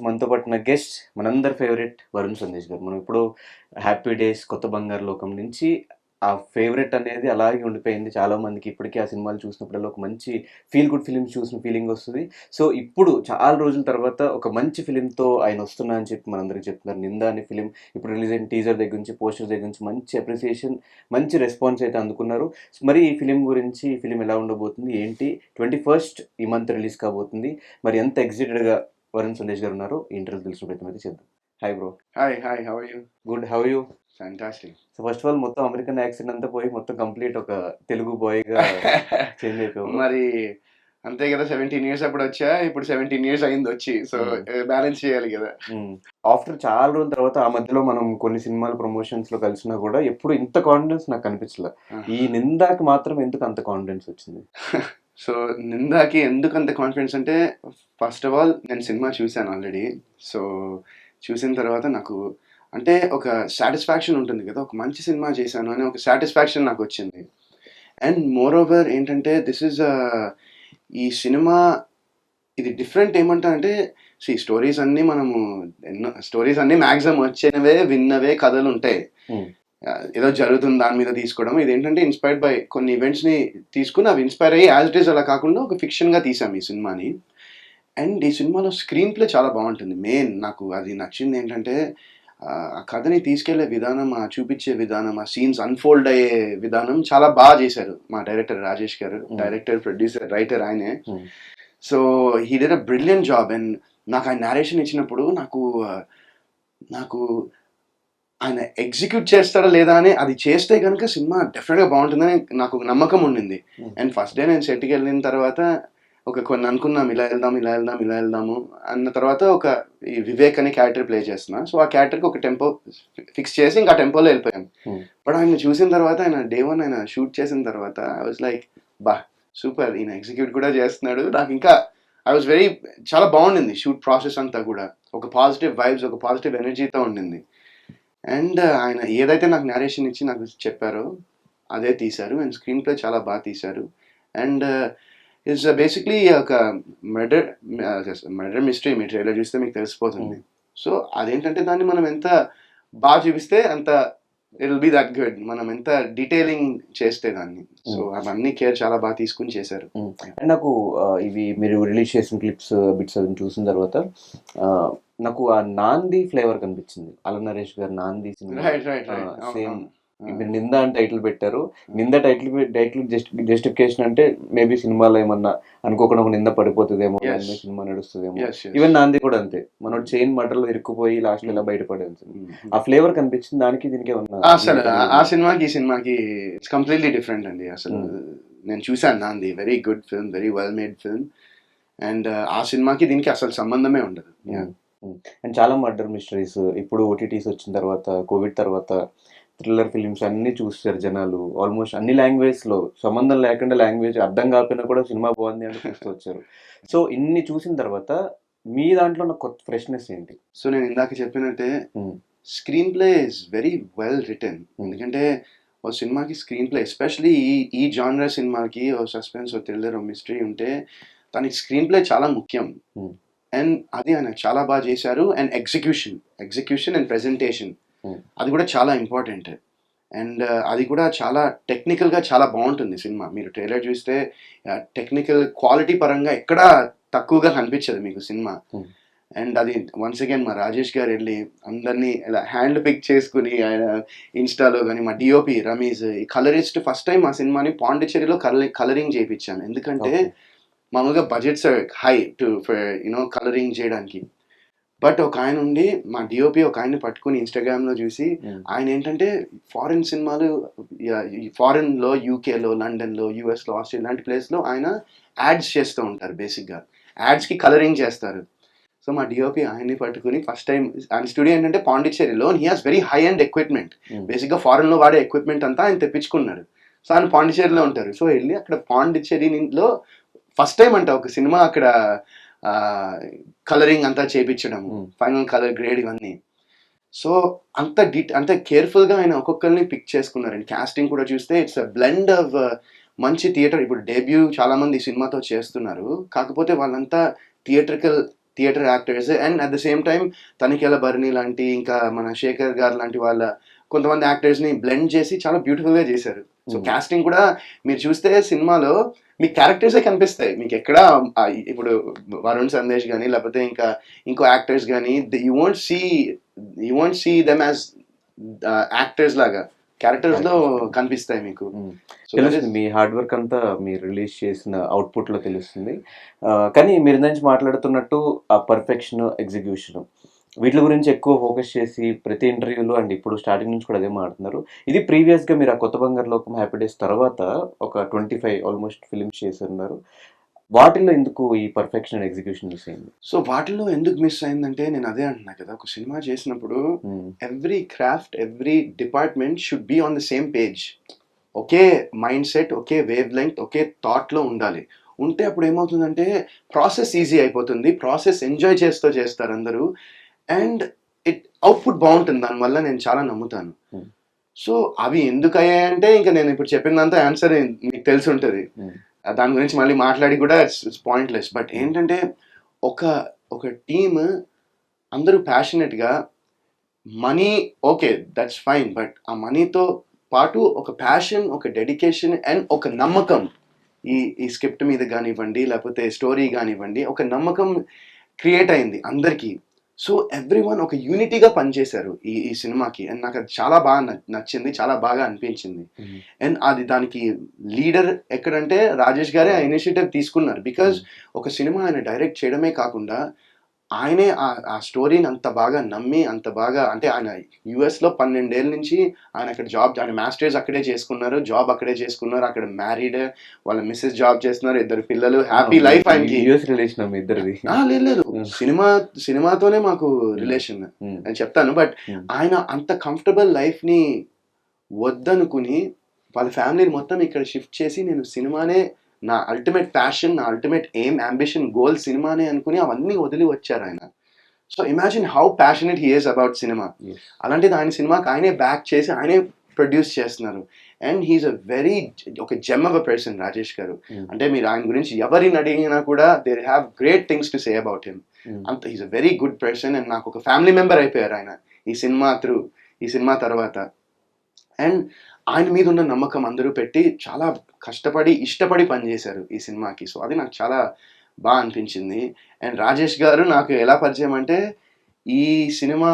మనతో పాటున్న గెస్ట్ మనందరి ఫేవరెట్ వరుణ్ సందేశ్ గారు. మనం ఇప్పుడు 'హ్యాపీ డేస్', 'కొత్త బంగారు లోకం' నుంచి ఆ ఫేవరెట్ అనేది అలాగే ఉండిపోయింది. చాలా మందికి ఇప్పటికీ ఆ సినిమాలు చూసినప్పుడల్లా ఒక మంచి ఫీల్ గుడ్ ఫిల్మ్స్ చూసిన ఫీలింగ్ వస్తది. సో, ఇప్పుడు చాలా రోజుల తర్వాత ఒక మంచి ఫిల్మ్‌తో ఆయన వస్తున్నా అని చెప్పి మనందరికి చెప్తున్నారు. 'నింద' అనే ఫిల్మ్ ఇప్పుడు రిలీజ్ అయిన టీజర్ దగ్గర నుంచి, పోస్టర్ దగ్గర నుంచి మంచి అప్రిసియేషన్, మంచి రెస్పాన్స్ అయితే అందుకున్నారు. మరి ఈ ఫిల్మ్ గురించి, ఈ ఫిల్మ్ ఎలా ఉండబోతుంది? ఏంటి? 21st ఈ మంత్ రిలీజ్ కాబోతుంది. మరి ఎంత ఎక్సైటెడ్‌గా వరుణ్ సందేశ్ గారు ఉన్నారు. ఈ ఇంటర్వ్యూ తెలిసిన ప్రయత్నం అయితే చేద్దాం. Hi bro. Hi, how are you? Good. How are you? Fantastic. So first of all మొత్తం అమెరికన్ యాక్సెంట్ అంతా పోయి మొత్తం కంప్లీట్ ఒక తెలుగు బాయ్‌గా చేంజ్ అయిపోయావు బ్రో. మరి అంతే కదా, 17 ఇయర్స్ అప్పుడు వచ్చా, ఇప్పుడు 17 ఇయర్స్ అయింది వచ్చి. సో బ్యాలెన్స్ చేయాలి కదా. ఆఫ్టర్ చాలా రోజుల తర్వాత ఆ మధ్యలో మనం కొన్ని సినిమాల ప్రమోషన్స్‌లో కలిసినా కూడా ఎప్పుడు ఇంత కాన్ఫిడెన్స్ నాకు కనిపించలే. ఈ 'నిందా'కి మాత్రం ఎందుకు అంత కాన్ఫిడెన్స్ వచ్చింది? సో నిందాకి ఎందుకు అంత కాన్ఫిడెన్స్ అంటే, ఫస్ట్ ఆఫ్ ఆల్ నేను సినిమా చూశాను ఆల్రెడీ. సో చూసిన తర్వాత నాకు అంటే ఒక సాటిస్ఫాక్షన్ ఉంటుంది కదా, ఒక మంచి సినిమా చేశాను అని ఒక సాటిస్ఫాక్షన్ నాకు వచ్చింది. అండ్ మోర్ ఓవర్ ఏంటంటే ఈ సినిమా ఇది డిఫరెంట్ ఏమంటారంటే, స్టోరీస్ అన్నీ మనము స్టోరీస్ అన్నీ మ్యాక్సిమం వచ్చినవే విన్నవే కథలు ఉంటాయి. ఏదో జరుగుతుంది దాని మీద తీసుకోవడం. ఇదేంటంటే ఇన్స్పైర్డ్ బై కొన్ని ఈవెంట్స్ని తీసుకుని అవి ఇన్స్పైర్ అయ్యి యాజ్ ఇట్ ఈస్ అలా కాకుండా ఒక ఫిక్షన్గా తీసాం ఈ సినిమాని. అండ్ ఈ సినిమాలో స్క్రీన్ ప్లే చాలా బాగుంటుంది. మెయిన్ నాకు అది నచ్చింది ఏంటంటే, ఆ కథని తీసుకెళ్లే విధానం, ఆ చూపించే విధానం, ఆ సీన్స్ అన్ఫోల్డ్ అయ్యే విధానం చాలా బాగా చేశారు మా డైరెక్టర్ రాజేష్ గారు. డైరెక్టర్, ప్రొడ్యూసర్, రైటర్ ఆయనే. So he did a brilliant job. And నాకు ఆయన నేరేషన్ ఇచ్చినప్పుడు నాకు ఆయన ఎగ్జిక్యూట్ చేస్తాడా లేదా అని, అది చేస్తే కనుక సినిమా డెఫినెట్గా బాగుంటుందని నాకు ఒక నమ్మకం ఉండింది. అండ్ ఫస్ట్ డే నేను సెట్కి వెళ్ళిన తర్వాత కొన్ని అనుకున్నాం, ఇలా వెళ్దాము అన్న తర్వాత ఈ వివేక్ అనే క్యారెక్టర్ ప్లే చేస్తున్నా. సో ఆ క్యారెక్టర్కి ఒక టెంపో ఫిక్స్ చేసి ఇంకా టెంపోలో వెళ్ళిపోయాం. బట్ ఆయన చూసిన తర్వాత, ఆయన డే 1 ఆయన షూట్ చేసిన తర్వాత ఐ వాజ్ లైక్, బా సూపర్, ఈయన ఎగ్జిక్యూట్ కూడా చేస్తున్నాడు. నాకు ఇంకా చాలా బాగుండింది షూట్ ప్రాసెస్ అంతా కూడా. ఒక పాజిటివ్ వైబ్స్, ఒక పాజిటివ్ ఎనర్జీతో ఉండింది. అండ్ ఆయన ఏదైతే నాకు నేరేషన్ ఇచ్చి నాకు చెప్పారో అదే తీశారు. అండ్ స్క్రీన్ ప్లే చాలా బాగా తీశారు. అండ్ ఇట్స్ బేసిక్లీ ఒక మర్డర్ మిస్టరీ. మీ ట్రైలర్ చూస్తే మీకు తెలిసిపోతుంది. సో అదేంటంటే దాన్ని మనం ఎంత బాగా చూపిస్తే అంత it will be that good. మనం ఎంత డీటెయిలింగ్ చేస్తే దాన్ని. సో అవన్నీ కేర్ చాలా బాగా తీసుకుని చేశారు. అండ్ నాకు ఇవి మీరు రిలీజ్ చేసిన క్లిప్స్, బిట్స్ అవి చూసిన తర్వాత నాకు ఆ 'నాంది' ఫ్లేవర్ కనిపించింది. అల నరేష్ గారు 'నాంది' సినిమా సేమ్. మీరు 'నింద' అని టైటిల్ పెట్టారు. 'నింద' టైటిల్ జస్టిఫికేషన్ అంటే మేబీ సినిమాలో ఏమన్నా అనుకోకుండా ఒక నింద పడిపోతుందేమో, సినిమా నడుస్తుందేమో. ఈవెన్ 'నాంది' కూడా అంతే. మనోడు చైన్ మటర్లో ఇరుక్కుపోయి లాస్ట్ ఇలా బయటపడేది. ఆ ఫ్లేవర్ కనిపించింది. దానికి దీనికి ఏమన్నా అసలు ఆ సినిమాకి ఇట్స్ కంప్లీట్లీ డిఫరెంట్ అండి. అసలు నేను చూసాను 'నాంది', very good film, very well made film. And ఆ సినిమాకి దీనికి అసలు సంబంధమే ఉండదు. అండ్ చాలా మర్డర్ మిస్టరీస్ ఇప్పుడు ఓటీటీస్ వచ్చిన తర్వాత, కోవిడ్ తర్వాత థ్రిల్లర్ ఫిలిమ్స్ అన్ని చూస్తారు జనాలు. ఆల్మోస్ట్ అన్ని లాంగ్వేజ్లో సంబంధం లేకుండా, లాంగ్వేజ్ అర్థం కాకపోయినా కూడా సినిమా బాగుంది అంటే చూస్తూ వచ్చారు. సో ఇన్ని చూసిన తర్వాత మీ దాంట్లో నాకు కొత్త ఫ్రెష్నెస్ ఏంటి? సో నేను ఇందాక చెప్పినట్టే screen play is very well return. ఎందుకంటే ఓ సినిమాకి స్క్రీన్ ప్లే, ఎస్పెషలీ ఈ జానర్ సినిమాకి ఓ సస్పెన్స్, ఓ థ్రిల్లర్, ఓ మిస్టరీ ఉంటే దానికి స్క్రీన్ ప్లే చాలా ముఖ్యం. అండ్ అది ఆయన చాలా బాగా చేశారు. అండ్ ఎగ్జిక్యూషన్ అండ్ ప్రెజెంటేషన్ అది కూడా చాలా ఇంపార్టెంట్. అండ్ అది కూడా చాలా టెక్నికల్గా చాలా బాగుంటుంది సినిమా. మీరు ట్రైలర్ చూస్తే టెక్నికల్ క్వాలిటీ పరంగా ఎక్కడా తక్కువగా కనిపించదు మీకు సినిమా. అండ్ అది వన్స్ అగైన్ మా రాజేష్ గారు వెళ్ళి అందరినీ ఇలా హ్యాండ్ పిక్ చేసుకుని, ఆయన ఇన్స్టాలో కానీ మా డిఓపి రమేష్, ఈ కలరిస్ట్, ఫస్ట్ టైం ఆ సినిమాని పాండిచ్చేరిలో కలరింగ్ చేయించాను. ఎందుకంటే మామూలుగా బడ్జెట్స్ హై కలరింగ్ చేయడానికి. బట్ ఒక ఆయన ఉండి, మా డిఓపి ఒక ఆయన్ని పట్టుకుని ఇన్స్టాగ్రామ్లో చూసి, ఆయన ఏంటంటే ఫారిన్ సినిమాలు, ఫారిన్లో, యూకేలో, లండన్లో, యూఎస్లో, ఆస్ట్రేలియా లాంటి ప్లేస్లో ఆయన యాడ్స్ చేస్తూ ఉంటారు. బేసిక్గా యాడ్స్కి కలరింగ్ చేస్తారు. సో మా డిఓపి ఆయన్ని పట్టుకుని ఫస్ట్ టైం, ఆయన స్టూడియో ఏంటంటే పాండిచ్చేరిలో, he has very high and equipment. బేసిక్గా ఫారెన్లో వాడే ఎక్విప్మెంట్ అంతా ఆయన తెప్పించుకున్నారు. సో ఆయన పాండిచ్చేరిలో ఉంటారు. సో వెళ్ళి అక్కడ పాండిచ్చేరిలో ఫస్ట్ టైం అంట ఒక సినిమా అక్కడ కలరింగ్ అంతా చేయించడం, ఫైనల్ కలర్ గ్రేడ్ ఇవన్నీ. సో అంత కేర్ఫుల్గా ఆయన ఒక్కొక్కరిని పిక్ చేసుకున్నారండి. కాస్టింగ్ కూడా చూస్తే ఇట్స్ అ బ్లెండ్ ఆఫ్ మంచి థియేటర్. ఇప్పుడు డెబ్యూ చాలా మంది సినిమాతో చేస్తున్నారు, కాకపోతే వాళ్ళంతా theatrical theatre actors and at the same time Tanikella Bharani లాంటి ఇంకా మన శేఖర్ గారు లాంటి వాళ్ళ కొంతమంది యాక్టర్స్ని బ్లెండ్ చేసి చాలా బ్యూటిఫుల్గా చేశారు. సో కాస్టింగ్ కూడా మీరు చూస్తే సినిమాలో మీ క్యారెక్టర్సే కనిపిస్తాయి మీకు ఎక్కడ. ఇప్పుడు వరుణ్ సందేశ్ కానీ లేకపోతే ఇంకా ఇంకో యాక్టర్స్ కానీ you won't see them as actors లాగా క్యారెక్టర్స్ లో కనిపిస్తాయి మీకు. తెలుస్తుంది మీ హార్డ్ వర్క్ అంతా మీరు రిలీజ్ చేసిన అవుట్పుట్ లో తెలుస్తుంది. కానీ మీరు నుంచి మాట్లాడుతున్నట్టు ఆ పర్ఫెక్షన్, ఎగ్జిక్యూషన్ వీటి గురించి ఎక్కువ ఫోకస్ చేసి ప్రతి ఇంటర్వ్యూలో అండ్ ఇప్పుడు స్టార్టింగ్ నుంచి కూడా అదే మాట్లాడుతున్నారు. ఇది ప్రీవియస్గా మీరు ఆ కొత్త బంగారు లోకం, హ్యాపీ డేస్ తర్వాత ఒక 25 ఆల్మోస్ట్ ఫిలిమ్స్ చేస్తున్నారు. వాటిల్లో ఎందుకు ఈ పర్ఫెక్షన్ అండ్ ఎగ్జిక్యూషన్ మిస్ అయింది? సో వాటిల్లో ఎందుకు మిస్ అయిందంటే నేను అదే అంటున్నా కదా, ఒక సినిమా చేసినప్పుడు every craft, every department should be on the same page. ఒకే మైండ్ సెట్, ఒకే వేవ్ లెంగ్త్, ఒకే థాట్లో ఉండాలి. ఉంటే అప్పుడు ఏమవుతుందంటే ప్రాసెస్ ఈజీ అయిపోతుంది, ప్రాసెస్ ఎంజాయ్ చేస్తూ చేస్తారు అందరూ, అండ్ అవుట్పుట్ బాగుంటుంది. దానివల్ల నేను చాలా నమ్ముతాను. సో అవి ఎందుకు అయ్యాయంటే ఇంకా నేను ఇప్పుడు చెప్పినంత ఆన్సర్ మీకు తెలిసి ఉంటుంది. దాని గురించి మళ్ళీ మాట్లాడి కూడా ఇట్స్ పాయింట్లెస్. బట్ ఏంటంటే ఒక టీమ్ అందరూ ప్యాషనెట్గా, money okay that's fine, but ఆ మనీతో పాటు ఒక ప్యాషన్, ఒక డెడికేషన్ అండ్ ఒక నమ్మకం ఈ స్క్రిప్ట్ మీద కానివ్వండి లేకపోతే స్టోరీ కానివ్వండి, ఒక నమ్మకం క్రియేట్ అయింది అందరికీ. సో ఎవ్రీవన్ ఒక యూనిటీగా పనిచేశారు ఈ సినిమాకి, అండ్ నాకు అది చాలా బాగా నచ్చింది, చాలా బాగా అనిపించింది. అండ్ అది దానికి లీడర్ ఎక్కడంటే రాజేష్ గారే ఆ ఇనిషియేటివ్ తీసుకున్నారు. బికాజ్ ఒక సినిమా ఆయన డైరెక్ట్ చేయడమే కాకుండా ఆయనే ఆ స్టోరీని అంత బాగా నమ్మి, అంత బాగా, అంటే ఆయన యుఎస్లో 12 ఏళ్ళ నుంచి ఆయన అక్కడ ఆయన మాస్టర్స్ అక్కడే చేసుకున్నారు, జాబ్ అక్కడే చేసుకున్నారు, అక్కడ మ్యారీడ్, వాళ్ళ మిస్సెస్ జాబ్ చేస్తున్నారు, 2 పిల్లలు, హ్యాపీ లైఫ్ ఆయనకి. లేదు సినిమాతోనే మాకు రిలేషన్ అని చెప్తాను. బట్ ఆయన అంత కంఫర్టబుల్ లైఫ్ని వద్దనుకుని వాళ్ళ ఫ్యామిలీని మొత్తం ఇక్కడ షిఫ్ట్ చేసి నేను సినిమానే నా అల్టిమేట్ ప్యాషన్, నా అల్టిమేట్ ఎయిమ్, అంబిషన్, గోల్ సినిమానే అనుకుని అవన్నీ వదిలి వచ్చారు ఆయన. So imagine how passionate he is about cinema. అలాంటిది ఆయన సినిమాకి ఆయనే బ్యాక్ చేసి ఆయనే ప్రొడ్యూస్ చేస్తున్నారు. అండ్ హీఈస్ ఒక gem of a person Rajesh garu. అంటే మీరు ఆయన గురించి ఎవరిని అడిగినా కూడా they have great things to say about him. అంత he's a very good person and నాకు ఒక ఫ్యామిలీ మెంబర్ అయిపోయారు ఆయన ఈ సినిమా తర్వాత. అండ్ ఆయన మీద ఉన్న నమ్మకం అందరూ పెట్టి చాలా కష్టపడి, ఇష్టపడి పనిచేశారు ఈ సినిమాకి. సో అది నాకు చాలా బాగా అనిపించింది. అండ్ రాజేష్ గారు నాకు ఎలా పరిచయం అంటే ఈ సినిమా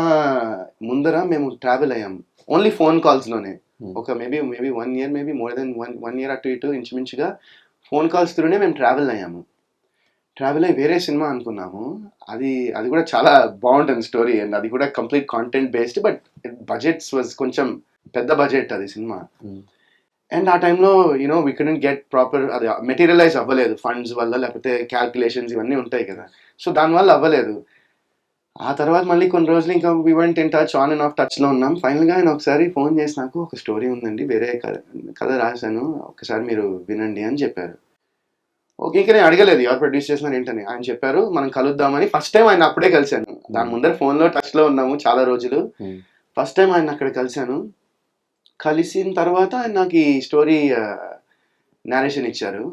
ముందర మేము ట్రావెల్ అయ్యాం ఓన్లీ ఫోన్ కాల్స్లోనే. ఒక maybe 1 year, maybe more than 1 year అటు ఇటు ఇంచుమించుగా ఫోన్ కాల్స్ త్రూనే మేము ట్రావెల్ అయ్యాము. ట్రావెల్ అయ్యి వేరే సినిమా అనుకున్నాము. అది కూడా చాలా బాగుంటుంది స్టోరీ, అండ్ అది కూడా complete content based, but budgets was కొంచెం పెద్ద బడ్జెట్ అది సినిమా. అండ్ ఆ టైంలో వీ కుడెంట్ గెట్ ప్రాపర్, అది మెటీరియలైజ్ అవ్వలేదు ఫండ్స్ వల్ల, లేకపోతే క్యాల్కులేషన్స్ ఇవన్నీ ఉంటాయి కదా, సో దానివల్ల అవ్వలేదు. ఆ తర్వాత మళ్ళీ కొన్ని రోజులు ఇంకా we went in touch, on and of టచ్లో ఉన్నాం. ఫైనల్గా ఆయన ఒకసారి ఫోన్ చేసి నాకు ఒక స్టోరీ ఉందండి, వేరే కథ రాశాను, ఒకసారి మీరు వినండి అని చెప్పారు. ఓకే, ఇంకా నేను అడగలేదు ఎవరు ప్రొడ్యూస్ చేసినారు ఏంటని. ఆయన చెప్పారు మనం కలుద్దామని. ఫస్ట్ టైం ఆయన అప్పుడే కలిశాను. దాని ముందర ఫోన్లో టచ్లో ఉన్నాము చాలా రోజులు. ఫస్ట్ టైం ఆయన అక్కడ కలిశాను. కలిసిన తర్వాత ఆయన నాకు ఈ స్టోరీ నేరేషన్ ఇచ్చారు.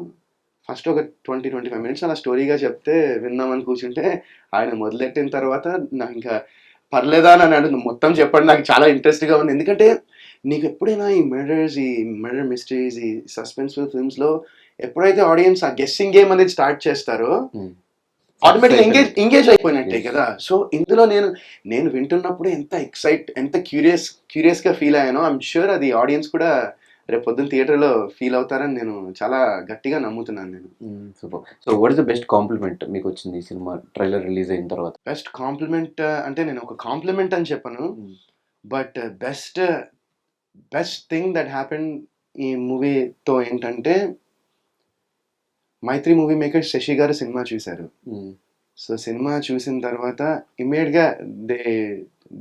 ఫస్ట్ ఒక 20-25 minutes అలా స్టోరీగా చెప్తే విందామని కూర్చుంటే ఆయన మొదలెట్టిన తర్వాత నాకు ఇంకా పర్లేదా అని అన్నాడు, మొత్తం చెప్పండి, నాకు చాలా ఇంట్రెస్ట్గా ఉంది. ఎందుకంటే నీకు ఎప్పుడైనా ఈ మర్డర్ మిస్టరీస్, ఈ సస్పెన్స్ఫుల్ ఫిల్మ్స్లో ఎప్పుడైతే ఆడియన్స్ ఆ గెస్సింగ్ గేమ్ అనేది స్టార్ట్ చేస్తారో ఆటోమేటిక్గా ఎంగేజ్ అయిపోయినట్టే కదా. సో ఇందులో నేను వింటున్నప్పుడు ఎంత క్యూరియస్గా ఫీల్ అయ్యానో, ఐఎమ్ షూర్ అది ఆడియన్స్ కూడా రేపు పొద్దున్న థియేటర్లో ఫీల్ అవుతారని నేను చాలా గట్టిగా నమ్ముతున్నాను నేను. Super. So what is the best compliment మీకు వచ్చింది ఈ సినిమా ట్రైలర్ రిలీజ్ అయిన తర్వాత? బెస్ట్ కాంప్లిమెంట్ అంటే నేను ఒక కాంప్లిమెంట్ అని చెప్పను, but best thing that happen ఈ మూవీతో ఏంటంటే మైత్రి మూవీ మేకర్ శశి గారు సినిమా చూశారు. సో సినిమా చూసిన తర్వాత ఇమ్మీడియట్గా they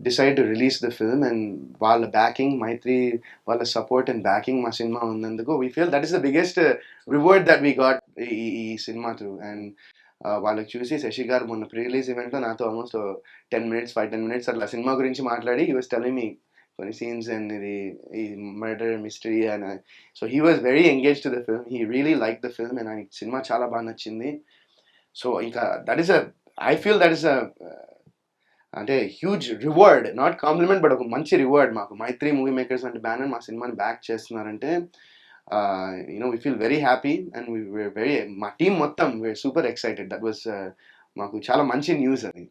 decide to release the film, and వాళ్ళ బ్యాకింగ్, మైత్రి వాళ్ళ సపోర్ట్ అండ్ బ్యాకింగ్ మా సినిమా ఉన్నందుకు we feel that is the biggest reward that we got ఈ సినిమా త్రూ. అండ్ వాళ్ళకి చూసి శశి గారు మొన్న ప్రీ రిలీజ్ ఈవెంట్లో నాతో ఆల్మోస్ట్ 5-10 minutes అట్లా సినిమా గురించి మాట్లాడి హీ వాస్ టెల్లింగ్ మీ కొన్ని సీన్స్ అండ్ ఈ murder mystery and so he was very engage to the film. He really like the film and ఆయన సినిమా చాలా బాగా నచ్చింది. సో ఇంకా that is I feel that is అంటే huge reward, not compliment but ఒక మంచి రివార్డ్ మాకు. మైత్రి మూవీ మేకర్స్ అంటే బ్యానర్ మా సినిమాని బ్యాక్ చేస్తున్నారంటే you know we feel very happy and very, మా టీం మొత్తం we are super excited. That was మాకు చాలా మంచి న్యూస్ అది.